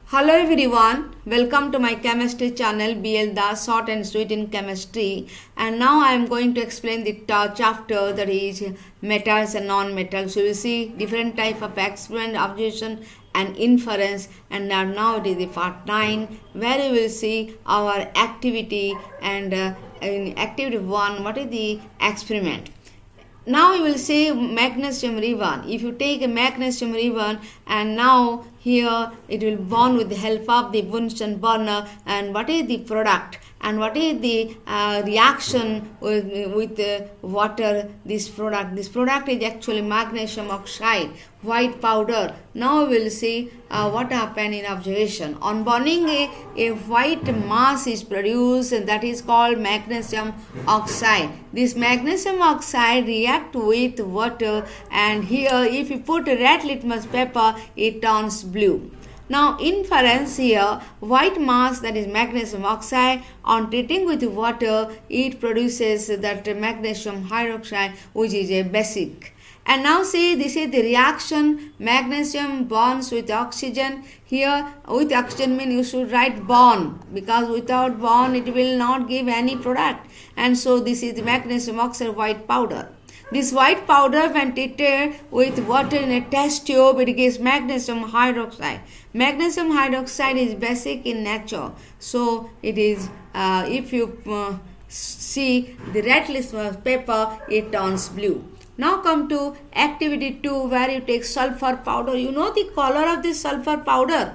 Hello everyone, welcome to my chemistry channel BL Das Short and Sweet in Chemistry, and now I am going to explain the chapter that is metals and non-metals. So you will see different type of experiment, observation and inference, and now it is the part 9 where you will see our activity and in activity 1 what is the experiment. Now you will say magnesium ribbon. If you take a magnesium ribbon and now here it will burn with the help of the Bunsen burner, and what is the product and what is the reaction with water. This product is actually magnesium oxide, white powder. Now we will see what happened in observation. On burning, a white mass is produced, and that is called magnesium oxide. This magnesium oxide react with water, and here if you put red litmus paper it turns blue. Now inference here, white mass, that is magnesium oxide, on treating with water it produces that magnesium hydroxide, which is a basic. And now see, this is the reaction. Magnesium bonds with oxygen. Here with oxygen mean you should write bond, because without bond it will not give any product. And so this is the magnesium oxide white powder. This white powder, when treated with water in a test tube, it gives magnesium hydroxide. Magnesium hydroxide is basic in nature. So it is, if you see the red litmus paper, it turns blue. Now come to activity 2, where you take sulfur powder. You know the color of this sulfur powder?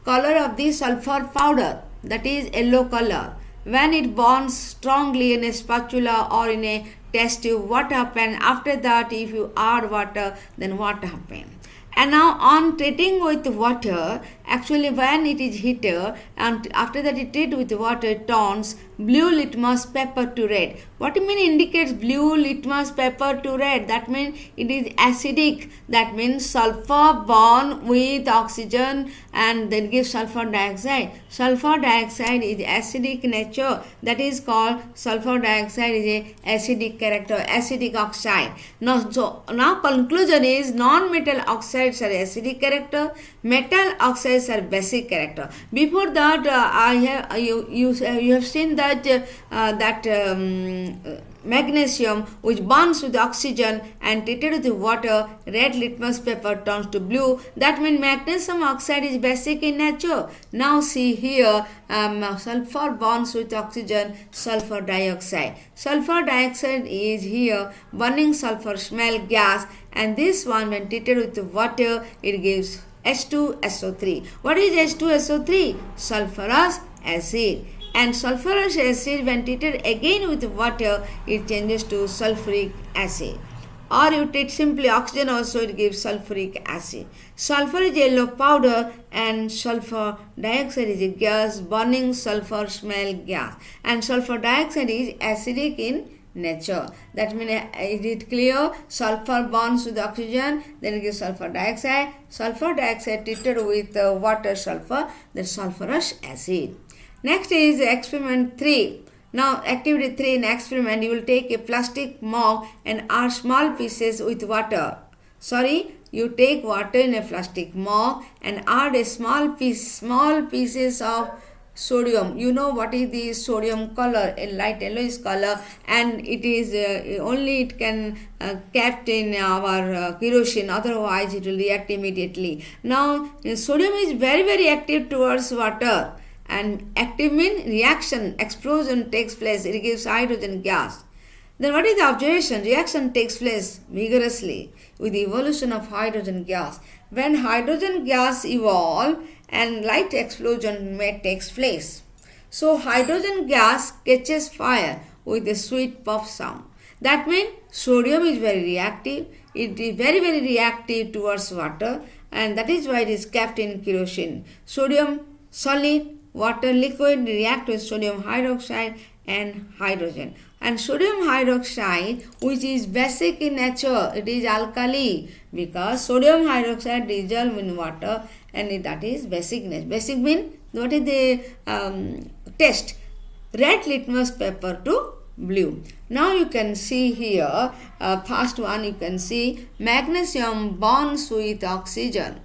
Color of the sulfur powder, that is yellow color. When it burns strongly in a spatula or in a test tube, what happen? After that, if you add water, then what happen? And now on treating with water, actually when it is heated and after that it treat with water, it turns blue litmus paper to red. What do you mean indicates blue litmus paper to red? That means it is acidic. That means sulfur bond with oxygen and then gives sulfur dioxide. Sulfur dioxide is acidic nature. That is called sulfur dioxide is a acidic character, acidic oxide. Now conclusion is non-metal oxides are acidic character, metal oxides are basic character. Before that, you have seen that magnesium which burns with oxygen and treated with water, red litmus paper turns to blue. That means magnesium oxide is basic in nature. Now see here, sulfur bonds with oxygen, sulfur dioxide. Sulfur dioxide is here burning sulfur smell gas, and this one when treated with water it gives H2SO3. What is H2SO3? Sulfurous acid. And sulfurous acid when treated again with water it changes to sulfuric acid. Or you treat simply oxygen also, it gives sulfuric acid. Sulfur is yellow powder and sulfur dioxide is a gas, burning sulfur smell gas. And sulfur dioxide is acidic in nature. That means is it clear? Sulfur bonds with oxygen, then it gives sulfur dioxide. Sulfur dioxide treated with water sulfur, then sulfurous acid. Next is experiment 3. Now activity 3 in experiment, you will take a plastic mug and add small pieces with water. You take water in a plastic mug and add a small pieces of sodium. You know what is the sodium color? A light yellowish color, and it is only it can kept in our kerosene, otherwise it will react immediately. Now sodium is very active towards water, and active means reaction, explosion takes place, it gives hydrogen gas. Then what is the observation? Reaction takes place vigorously with the evolution of hydrogen gas. When hydrogen gas evolve and light explosion may takes place. So hydrogen gas catches fire with a sweet puff sound. That means sodium is very reactive. It is very reactive towards water, and that is why it is kept in kerosene. Sodium solid, water liquid react with sodium hydroxide and hydrogen. And sodium hydroxide, which is basic in nature, it is alkali, because sodium hydroxide dissolves in water, and that is basicness. Basic means what is the test? Red litmus paper to blue. Now you can see here, first one you can see magnesium bonds with oxygen.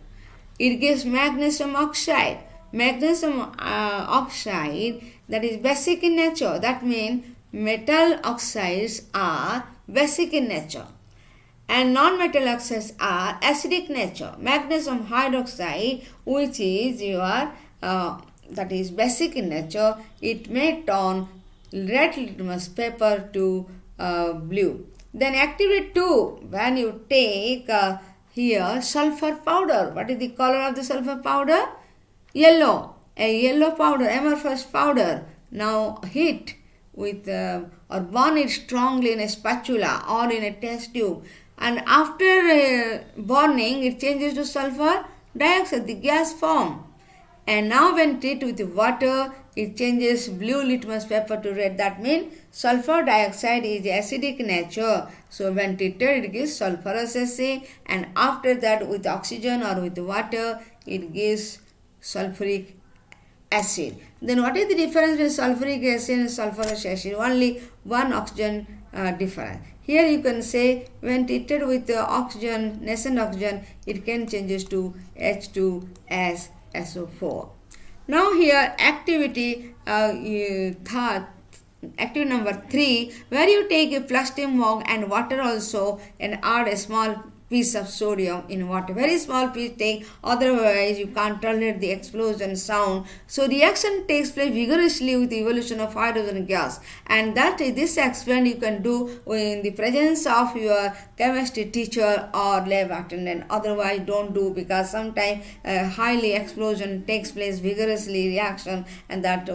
it gives magnesium oxide. Magnesium oxide, that is basic in nature. That means metal oxides are basic in nature. And non-metal oxides are acidic nature. Magnesium hydroxide, which is your that is basic in nature, it may turn red litmus paper to blue. Then activity 2, when you take here sulfur powder. What is the color of the sulfur powder? Yellow. A yellow powder, amorphous powder. Now heat with or burn it strongly in a spatula or in a test tube, and after burning it changes to sulfur dioxide, the gas form. And now when treated with water, it changes blue litmus paper to red. That means sulfur dioxide is acidic nature. So when treated, it gives sulfurous acid, and after that with oxygen or with water, it gives sulfuric acid. Then what is the difference between sulfuric acid and sulfurous acid? Only one oxygen difference. Here you can say when treated with oxygen, nascent oxygen, it can changes to H2S SO4. Now here activity activity number 3, where you take a plastic mug and water also and add a small piece of sodium in water. Very small piece take, otherwise you can't tolerate the explosion sound. So reaction takes place vigorously with the evolution of hydrogen gas, and that this experiment you can do in the presence of your chemistry teacher or lab attendant. Otherwise don't do, because sometimes highly explosion takes place vigorously reaction, and that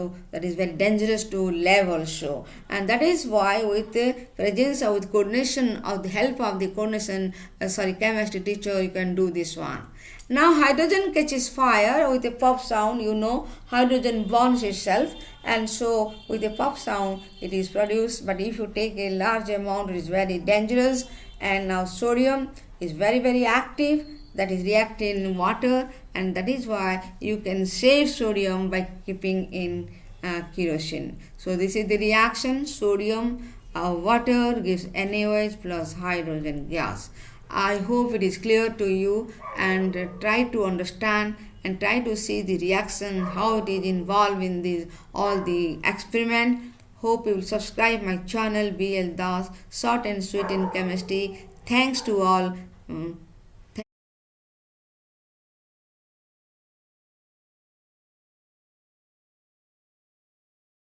is very dangerous to lab also. And that is why with the presence or with coordination of the help of the coordination chemistry teacher, you can do this one. Now hydrogen catches fire with a pop sound. You know hydrogen burns itself, and so with a pop sound it is produced. But if you take a large amount, it is very dangerous. And now sodium is very active, that is reacting in water, and that is why you can save sodium by keeping in kerosene. So this is the reaction. Sodium water gives NaOH plus hydrogen gas. I hope it is clear to you, and try to understand and try to see the reaction, how it is involved in all the experiment. Hope you will subscribe my channel BL Das, short and sweet in chemistry. Thanks to all.